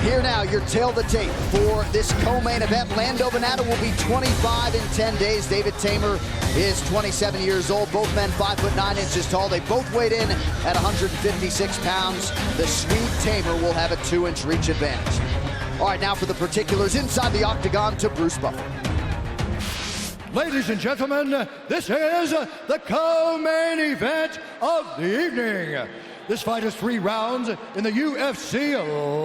Here now, your tail the tape for this co-main event. Lando Vannata will be 25 in 10 days. David Teymur is 27 years old. Both men 5'9" tall. They both weighed in at 156 pounds. The Swede Teymur will have a 2-inch reach advantage. All right, now for the particulars inside the octagon to Bruce Buffer. Ladies and gentlemen, this is the co-main event of the evening. This fight is 3 rounds in the UFC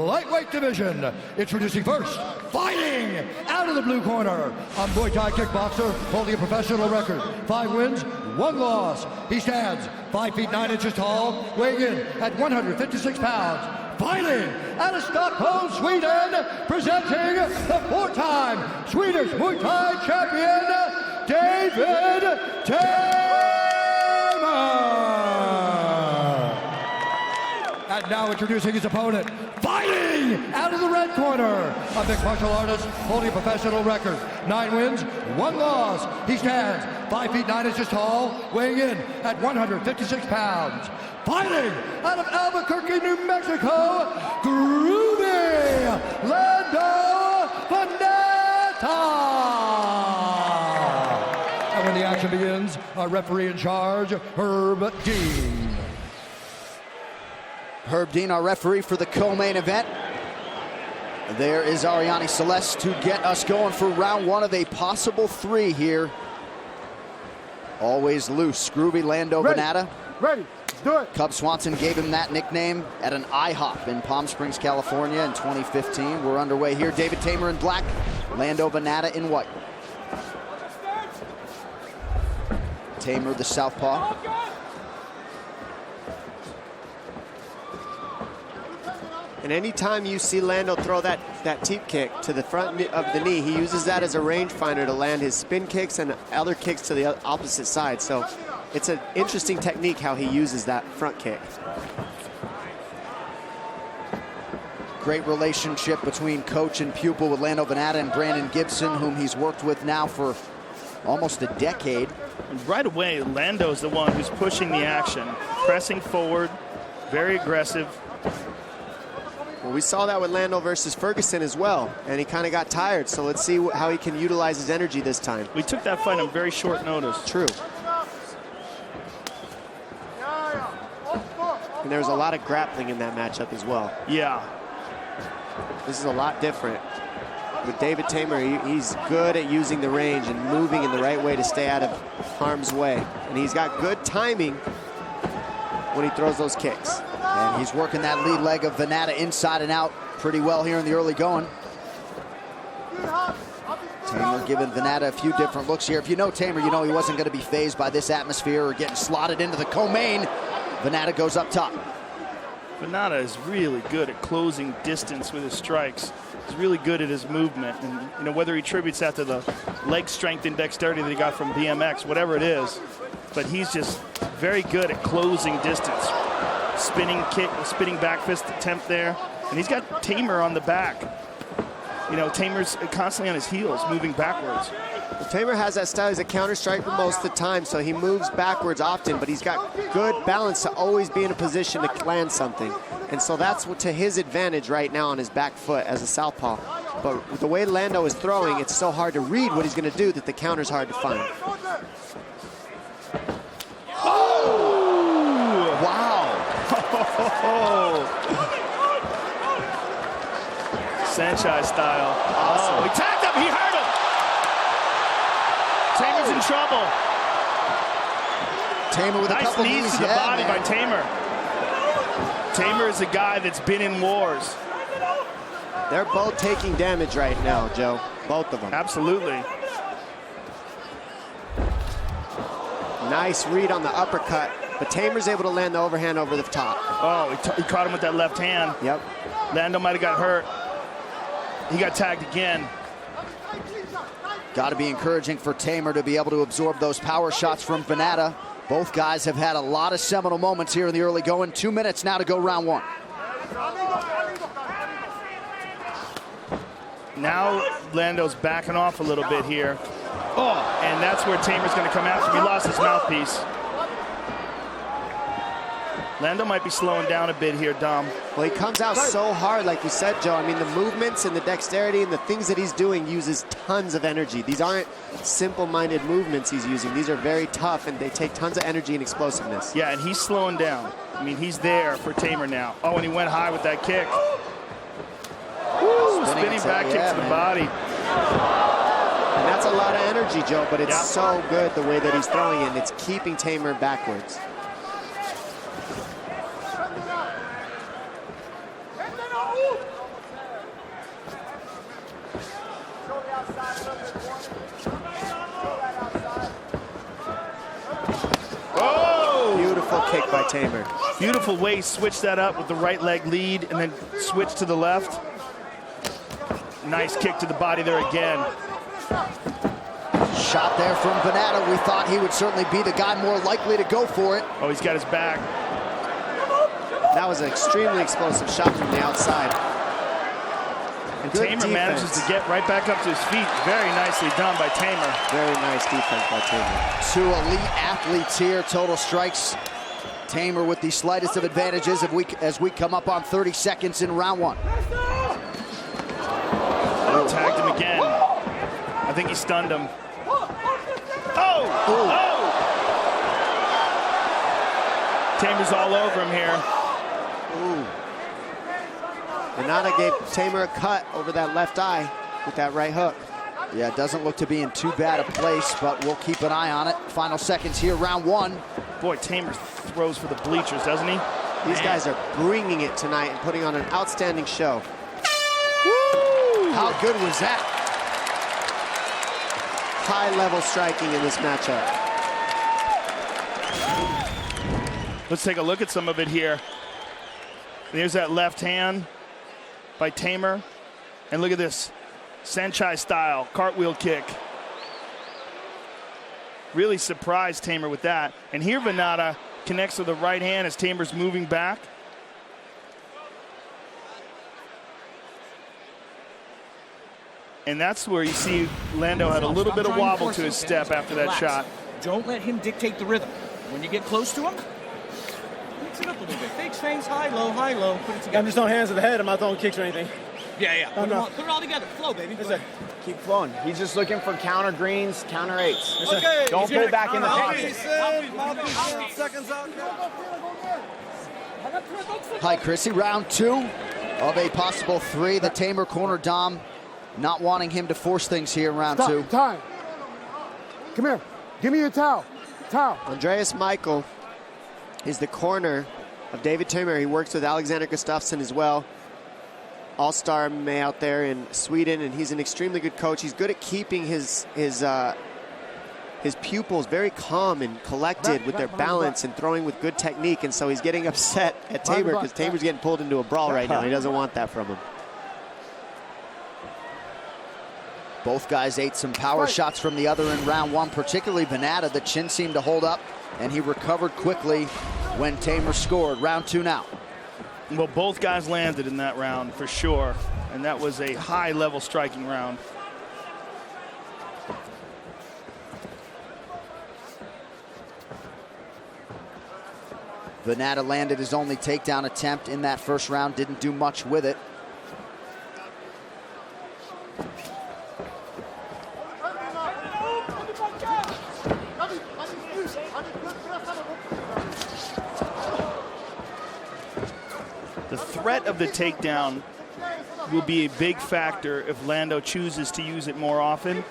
lightweight division. Introducing first, fighting out of the blue corner, a Muay Thai kickboxer holding a professional record. 5 wins, 1 loss. He stands 5'9" tall, weighing in at 156 pounds. Fighting out of Stockholm, Sweden, presenting the 4-time Swedish Muay Thai champion, David Teymur. And now introducing his opponent, fighting out of the red corner, a mixed martial artist holding a professional record. 9 wins, 1 loss. He stands 5'9" tall, weighing in at 156 pounds. Fighting out of Albuquerque, New Mexico, groovy Lando Vannata. And when the action begins, our referee in charge, Herb Dean. Herb Dean, our referee for the co-main event. There is Ariane Celeste to get us going for round 1 of a possible 3 here. Always loose, groovy Lando Vannata. Ready, let's do it. Cub Swanson gave him that nickname at an IHOP in Palm Springs, California in 2015. We're underway here. David Teymur in black, Lando Vannata in white. Teymur, the southpaw. And anytime you see Lando throw that teep kick to the front of the knee, he uses that as a rangefinder to land his spin kicks and other kicks to the opposite side. So it's an interesting technique how he uses that front kick. Great relationship between coach and pupil with Lando Vannata and Brandon Gibson, whom he's worked with now for almost a decade. And right away, Lando's the one who's pushing the action, pressing forward, very aggressive. Well, we saw that with Lando versus Ferguson as well, and he kind of got tired. So let's see how he can utilize his energy this time. We took that fight on very short notice. True. And there was a lot of grappling in that matchup as well. Yeah. This is a lot different. With David Teymur, he's good at using the range and moving in the right way to stay out of harm's way. And he's got good timing when he throws those kicks. And he's working that lead leg of Vannata inside and out pretty well here in the early going. Teymur giving Vannata a few different looks here. If you know Teymur, you know he wasn't going to be fazed by this atmosphere or getting slotted into the co-main. Vannata goes up top. Vannata is really good at closing distance with his strikes. He's really good at his movement. And you know, whether he attributes that to the leg strength and dexterity that he got from BMX, whatever it is, but he's just very good at closing distance. Spinning kick, spinning back fist attempt there. And he's got Teymur on the back. You know, Teymur's constantly on his heels, moving backwards. Well, Teymur has that style. He's a counter striker most of the time, so he moves backwards often, but he's got good balance to always be in a position to land something. And so that's to his advantage right now on his back foot as a southpaw. But with the way Lando is throwing, it's so hard to read what he's going to do that the counter's hard to find. Oh! Wow! Sanchez style. Awesome. Oh, he tagged him, he hurt him. Teymur's in trouble. Teymur with a couple Nice knees to the body by Teymur. Teymur is a guy that's been in wars. They're both taking damage right now, Joe. Both of them. Absolutely. Nice read on the uppercut, but Teymur's able to land the overhand over the top. Oh, he caught him with that left hand. Yep. Lando might have got hurt. He got tagged again. Got to be encouraging for Teymur to be able to absorb those power shots from Vannata. Both guys have had a lot of seminal moments here in the early going. 2 minutes now to go round 1. Now Lando's backing off a little bit here. Oh, and that's where Teymur's going to come after him. He lost his mouthpiece. Lando might be slowing down a bit here, Dom. Well, he comes out so hard, like you said, Joe. I mean, the movements and the dexterity and the things that he's doing uses tons of energy. These aren't simple-minded movements he's using. These are very tough, and they take tons of energy and explosiveness. Yeah, and he's slowing down. I mean, he's there for Teymur now. Oh, and he went high with that kick. Woo, spinning back kick to the body. And that's a lot of energy, Joe, but it's so good the way that he's throwing it, and it's keeping Teymur backwards. Beautiful kick by Teymur. Beautiful way he switched that up with the right leg lead and then switch to the left. Nice kick to the body there again. Shot there from Vannata. We thought he would certainly be the guy more likely to go for it. Oh, he's got his back. That was an extremely explosive shot from the outside. And Teymur manages to get right back up to his feet. Very nicely done by Teymur. Very nice defense by Teymur. Two elite athletes here, total strikes. Teymur with the slightest of advantages as we come up on 30 seconds in round one. Oh, tagged him again. I think he stunned him. Oh! Ooh. Oh! Teymur's all over him here. Ooh. Vannata gave Teymur a cut over that left eye with that right hook. Yeah, it doesn't look to be in too bad a place, but we'll keep an eye on it. Final seconds here, round one. Boy, Teymur throws for the bleachers, doesn't he? These guys are bringing it tonight and putting on an outstanding show. Woo! How good was that? High-level striking in this matchup. Let's take a look at some of it here. There's that left hand by Teymur. And look at this. Sanchai style cartwheel kick. Really surprised Teymur with that. And here Vannata connects with the right hand as Teymur's moving back. And that's where you see Lando had a little bit of wobble to his step after that shot. Don't let him dictate the rhythm. When you get close to him, mix it up a little bit. Fake swings, high, low, put it together. I'm just on hands to the head. I'm not throwing kicks or anything. Yeah. Put it all together. Flow, baby. Keep flowing. He's just looking for counter greens, counter eights. Okay. Don't pull back in the pocket. Seconds out. Hi, Chrissy. Round two of a possible three. The Teymur corner, Dom, not wanting him to force things here in round two. Time. Come here. Give me your towel. Andreas Michael is the corner of David Teymur. He works with Alexander Gustafsson as well. All-star MMA out there in Sweden, and he's an extremely good coach. He's good at keeping his pupils very calm and collected with their balance and throwing with good technique, and so he's getting upset at Teymur because Taymur's getting pulled into a brawl right now. He doesn't want that from him. Both guys ate some power shots from the other in round one, particularly Vannata. The chin seemed to hold up, and he recovered quickly when Teymur scored. Round two now. Well, both guys landed in that round for sure, and that was a high-level striking round. Vannata landed his only takedown attempt in that first round, didn't do much with it. The threat of the takedown will be a big factor if Lando chooses to use it more often,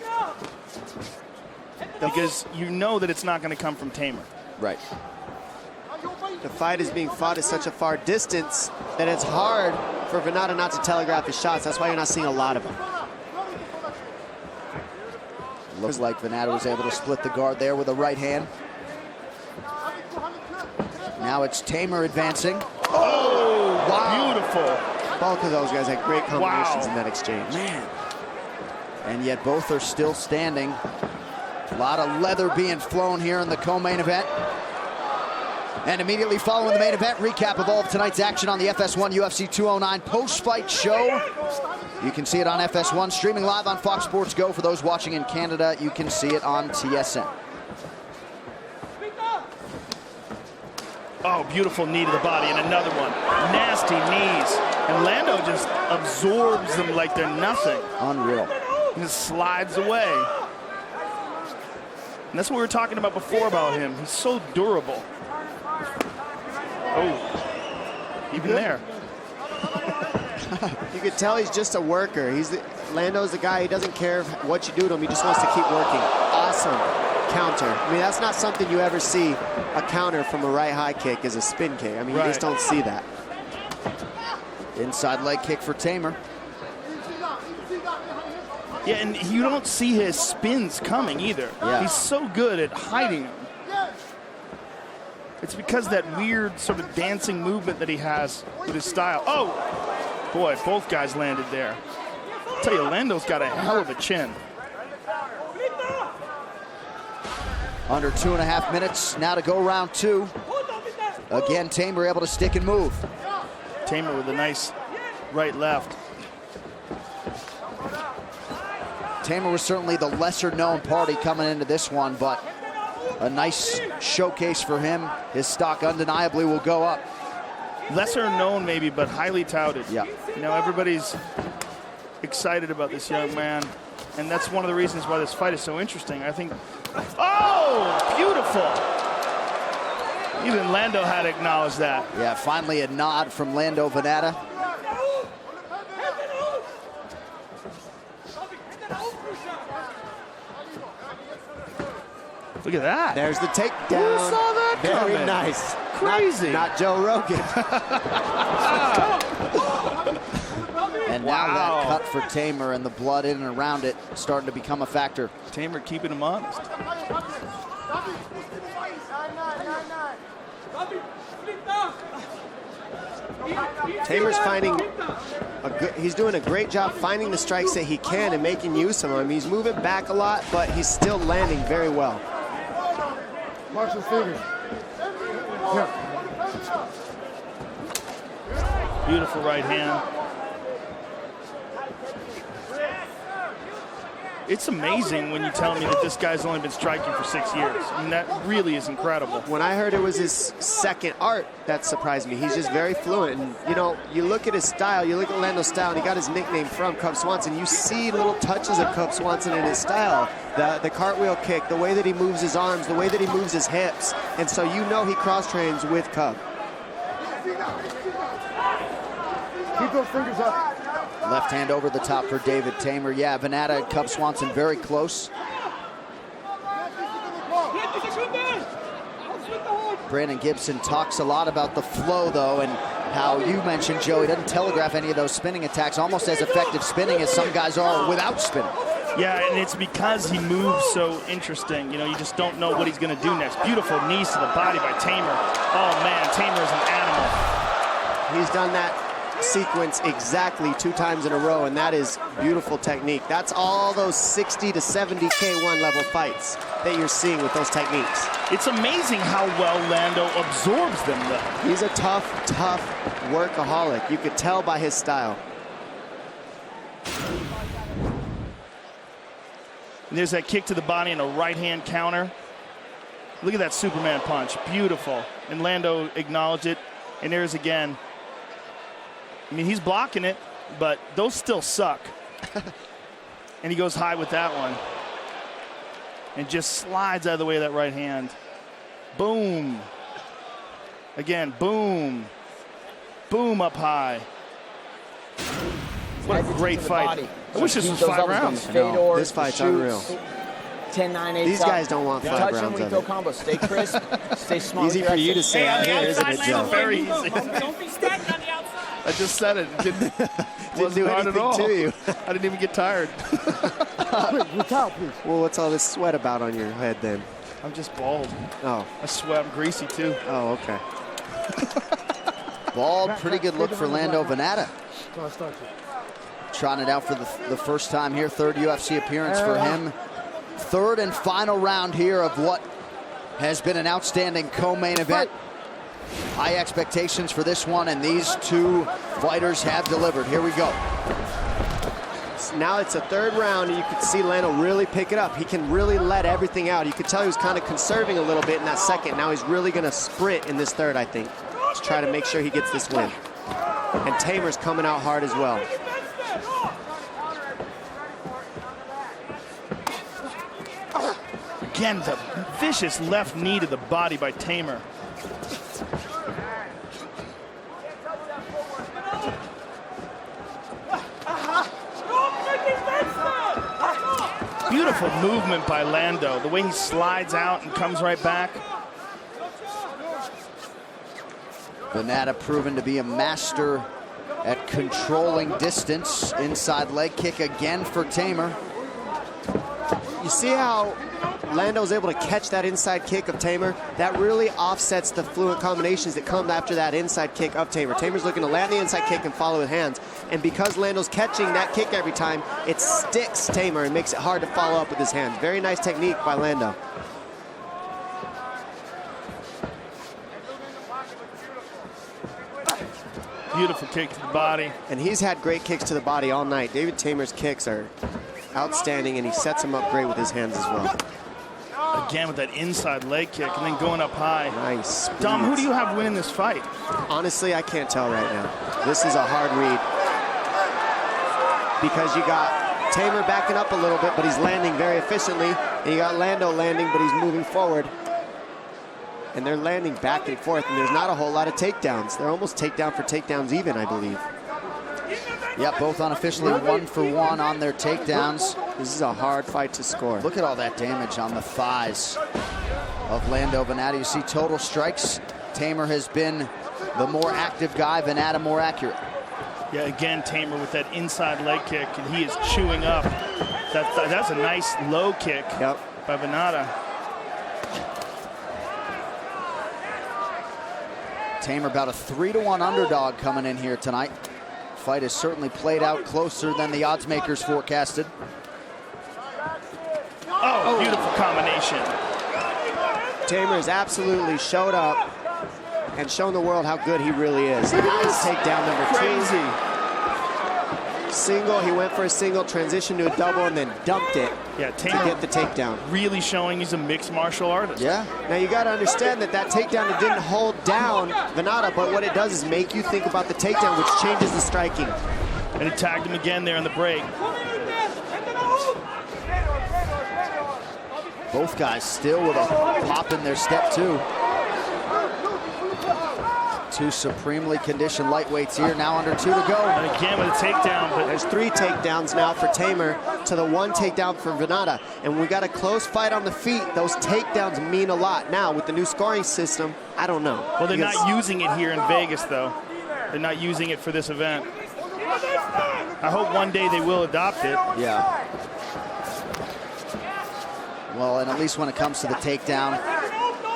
because you know that it's not going to come from Teymur. Right. The fight is being fought at such a far distance that it's hard for Vannata not to telegraph his shots. That's why you're not seeing a lot of them. Looks like Vannata was able to split the guard there with a right hand. Now it's Teymur advancing. Oh, wow. Beautiful. Both of those guys had great combinations in that exchange. Man. And yet both are still standing. A lot of leather being flown here in the co-main event. And immediately following the main event, recap of all of tonight's action on the FS1 UFC 209 post-fight show. You can see it on FS1, streaming live on Fox Sports Go. For those watching in Canada, you can see it on TSN. Oh, beautiful knee to the body, and another one. Nasty knees. And Lando just absorbs them like they're nothing. Unreal. He just slides away. And that's what we were talking about before about him. He's so durable. Oh, even there. You could tell he's just a worker. Lando's the guy, he doesn't care what you do to him, he just wants to keep working. Awesome counter. I mean, that's not something you ever see. A counter from a right high kick is a spin kick. I mean, you just don't see that. Inside leg kick for Teymur. Yeah, and you don't see his spins coming either. Yeah. He's so good at hiding them. It's because that weird sort of dancing movement that he has with his style. Oh, boy, both guys landed there. I'll tell you, Lando's got a hell of a chin. Under 2.5 minutes now to go round 2. Again, Teymur able to stick and move. Teymur with a nice right-left. Teymur was certainly the lesser-known party coming into this one, but a nice showcase for him. His stock undeniably will go up. Lesser known maybe, but highly touted. Yeah. You know, everybody's excited about this young man, and that's one of the reasons why this fight is so interesting. I think, oh, beautiful. Even Lando had to acknowledge that. Yeah, finally a nod from Lando Vannata. Look at that. There's the takedown. Who saw that Very coming? nice. Crazy. Not Joe Rogan. And now that cut for Teymur and the blood in and around it starting to become a factor. Teymur keeping him honest. Teymur's finding he's doing a great job finding the strikes that he can and making use of them. He's moving back a lot, but he's still landing very well. Watch his fingers. Yeah. Beautiful right hand. It's amazing when you tell me that this guy's only been striking for 6 years. I mean, that really is incredible. When I heard it was his second art, that surprised me. He's just very fluent. And, you know, you look at his style, you look at Lando's style, and he got his nickname from Cub Swanson. You see little touches of Cub Swanson in his style. The cartwheel kick, the way that he moves his arms, the way that he moves his hips. And so you know he cross-trains with Cub. Keep those fingers up. Left hand over the top for David Teymur. Yeah, Vannata and Cub Swanson very close. Brandon Gibson talks a lot about the flow, though, and how you mentioned, Joe, he doesn't telegraph any of those spinning attacks, almost as effective spinning as some guys are without spinning. Yeah, and it's because he moves so interesting. You know, you just don't know what he's going to do next. Beautiful knees to the body by Teymur. Oh, man, Teymur is an animal. He's done that sequence exactly 2 times in a row, and that is beautiful technique. That's all those 60 to 70 K1 level fights that you're seeing with those techniques. It's amazing how well Lando absorbs them, though. He's a tough workaholic. You could tell by his style. And there's that kick to the body and a right-hand counter. Look at that Superman punch. Beautiful. And Lando acknowledged it. And there's again. I mean, he's blocking it, but those still suck. And he goes high with that one. And just slides out of the way of that right hand. Boom. Again, boom. Boom up high. What a great fight. I wish this was 5 rounds. This fight's unreal. 10-9-8. These guys don't want 5 Touch rounds him, of we it. combo. Stay crisp. Stay smart. Easy for you to say out here, isn't it, Joe? Very easy. Don't be stagnant on the outside. I just said it. Didn't do hard at anything all. to you. I didn't even get tired. Your towel, please. Well, what's all this sweat about on your head then? I'm just bald. Oh, I sweat. I'm greasy too. oh, okay. Bald, pretty good look for Lando Vannata. So I start you. Trotting it out for the first time here. 3rd UFC appearance for him. 3rd and final round here of what has been an outstanding co-main event. High expectations for this one, and these 2 fighters have delivered. Here we go. now it's a third round, and you could see Lando really pick it up. He can really let everything out. You could tell he was kind of conserving a little bit in that second. Now he's really going to sprint in this third, I think, to try to make sure he gets this win. And Teymur's coming out hard as well. Again, the vicious left knee to the body by Teymur. Beautiful movement by Lando. The way he slides out and comes right back. Vannata proven to be a master at controlling distance. Inside leg kick again for Teymur. You see how Lando's able to catch that inside kick of Teymur? That really offsets the fluent combinations that come after that inside kick of Teymur. Teymur's looking to land the inside kick and follow with hands. And because Lando's catching that kick every time, it sticks Teymur and makes it hard to follow up with his hands. Very nice technique by Lando. Beautiful kick to the body. And he's had great kicks to the body all night. David Teymur's kicks are outstanding, and he sets him up great with his hands as well. Again with that inside leg kick and then going up high. Nice. Dom, who do you have winning this fight? Honestly, I can't tell right now. This is a hard read. Because you got Teymur backing up a little bit, but he's landing very efficiently. And you got Lando landing, but he's moving forward. And they're landing back and forth, and there's not a whole lot of takedowns. They're almost takedown for takedowns even, I believe. Yep, both unofficially 1 for 1 on their takedowns. This is a hard fight to score. Look at all that damage on the thighs of Lando Vannata. You see total strikes. Teymur has been the more active guy, Vannata more accurate. Yeah, again, Teymur with that inside leg kick, and he is chewing up. That's a nice low kick by Vannata. Teymur about a 3-1 underdog coming in here tonight. Fight has certainly played out closer than the odds makers forecasted. Oh, beautiful combination. Teymur has absolutely showed up and shown the world how good he really is. Nice takedown number 2. Single, he went for a single, transitioned to a double, and then dumped it to get the takedown. Really showing he's a mixed martial artist. Yeah. Now you got to understand that that takedown, it didn't hold down Vannata, but what it does is make you think about the takedown, which changes the striking. And it tagged him again there in the break. Both guys still with a pop in their step too. Two supremely conditioned lightweights here, now under 2 to go. And again with a takedown. But there's 3 takedowns now for Teymur to the 1 takedown for Vannata. And we got a close fight on the feet. Those takedowns mean a lot. Now, with the new scoring system, I don't know. Well, they're not using it here in Vegas, though. They're not using it for this event. I hope one day they will adopt it. Yeah. Well, and at least when it comes to the takedown,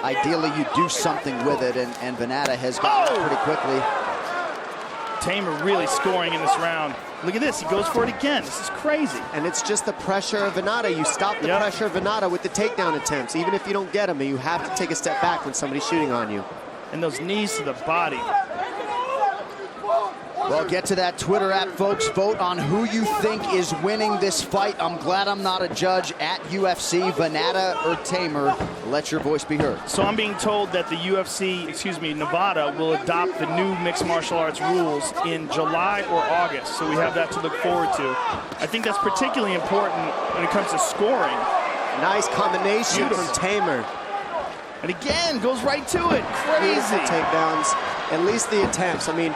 ideally you do something with it, and Vannata has gotten it pretty quickly. Teymur really scoring in this round. Look at this, he goes for it again. This is crazy. And it's just the pressure of Vannata. You stop the pressure of Vannata with the takedown attempts. Even if you don't get them, you have to take a step back when somebody's shooting on you. And those knees to the body. Well, get to that Twitter app, folks. Vote on who you think is winning this fight. I'm glad I'm not a judge at UFC, Vannata or Teymur. Let your voice be heard. So I'm being told that the Nevada will adopt the new mixed martial arts rules in July or August. So we have that to look forward to. I think that's particularly important when it comes to scoring. Nice combination from Teymur. And again, goes right to it. Crazy. Beautiful takedowns. At least the attempts. I mean,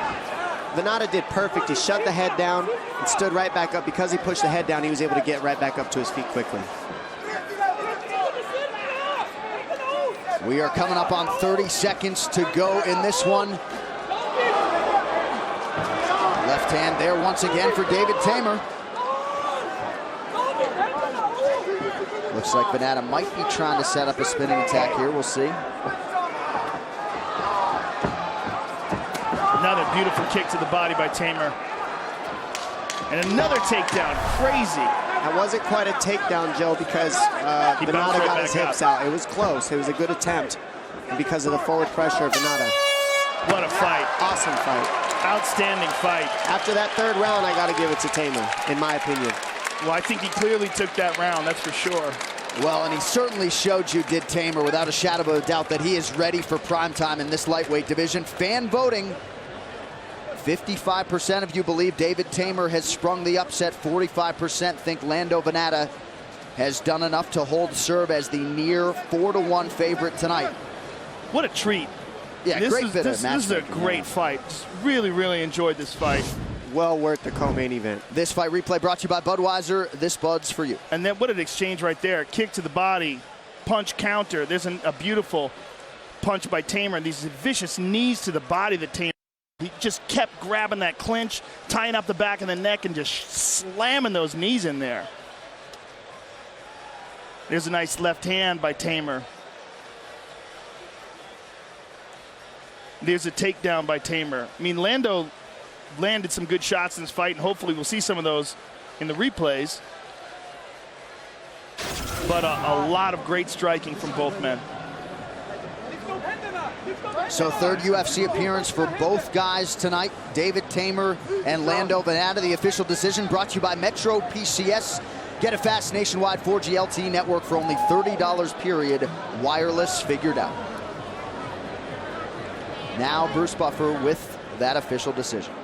Vannata did perfect. He shut the head down and stood right back up. Because he pushed the head down, he was able to get right back up to his feet quickly. We are coming up on 30 seconds to go in this one. Left hand there once again for David Teymur. Looks like Vannata might be trying to set up a spinning attack here. We'll see. Another beautiful kick to the body by Teymur. And another takedown. Crazy. That wasn't quite a takedown, Joe, because Vannata got his hips out. It was close. It was a good attempt because of the forward pressure of Vannata. What a fight. Awesome fight. Outstanding fight. After that third round, I got to give it to Teymur, in my opinion. Well, I think he clearly took that round, that's for sure. Well, and he certainly showed you, did Teymur, without a shadow of a doubt, that he is ready for prime time in this lightweight division. Fan voting, 55% of you believe David Teymur has sprung the upset. 45% think Lando Vannata has done enough to hold serve as the near 4-1 favorite tonight. What a treat. Yeah, great bit of match. This is a great fight. Just really, really enjoyed this fight. Well worth the co-main event. This fight replay brought to you by Budweiser. This Bud's for you. And then what an exchange right there. Kick to the body, punch counter. There's a beautiful punch by Teymur. And these vicious knees to the body that Teymur. He just kept grabbing that clinch, tying up the back of the neck, and just slamming those knees in there. There's a nice left hand by Teymur. There's a takedown by Teymur. I mean, Lando landed some good shots in this fight, and hopefully we'll see some of those in the replays. But a lot of great striking from both men. So third UFC appearance for both guys tonight, David Teymur and Lando Vannata. The official decision brought to you by Metro PCS. Get a fast nationwide 4G LTE network for only $30 period, wireless figured out. Now Bruce Buffer with that official decision.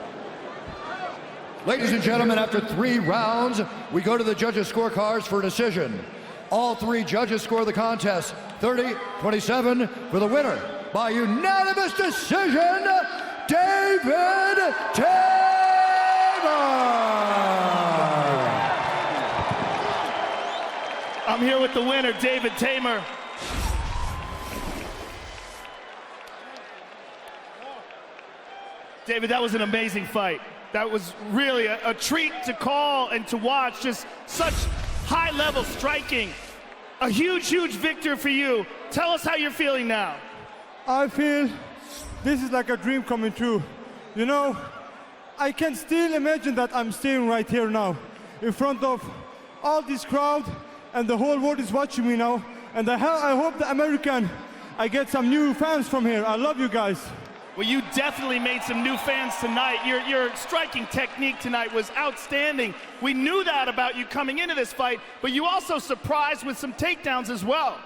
Ladies and gentlemen, after 3 rounds, we go to the judges' scorecards for a decision. All 3 judges score the contest 30-27 for the winner by unanimous decision, David Teymur. I'm here with the winner, David Teymur. David, that was an amazing fight. That was really a treat to call and to watch. Just such high-level striking. A huge, huge victory for you. Tell us how you're feeling now. I feel this is like a dream coming true. You know, I can still imagine that I'm staying right here now in front of all this crowd, and the whole world is watching me now. And I hope I get some new fans from here. I love you guys. Well, you definitely made some new fans tonight. Your striking technique tonight was outstanding. We knew that about you coming into this fight, but you also surprised with some takedowns as well.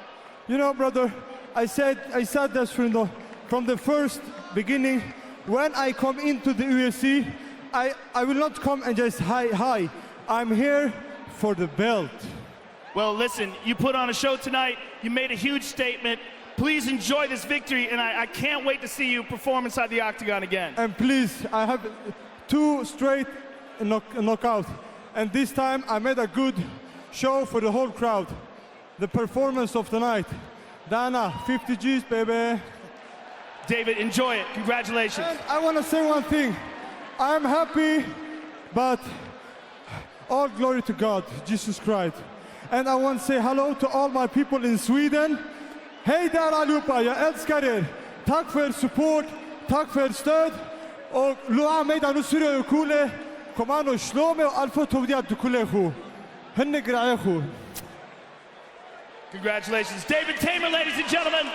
You know, brother, I said this from the first beginning. When I come into the UFC, I will not come and just hi. I'm here for the belt. Well, listen, you put on a show tonight. You made a huge statement. Please enjoy this victory, and I can't wait to see you perform inside the octagon again. And please, I have 2 straight knockouts. And this time, I made a good show for the whole crowd. The performance of the night. Dana, 50 G's, baby. David, enjoy it. Congratulations. And I want to say one thing. I'm happy, but all glory to God, Jesus Christ. And I want to say hello to all my people in Sweden. Hej där allihopa, jag älskar er. Tack för support, tack för stöd. Och Loa mig där nu syr jag kule. Kom an och slå mig och alfa tovdiat du kule khu. Henne grejer khu. Congratulations, David Teymur, ladies and gentlemen.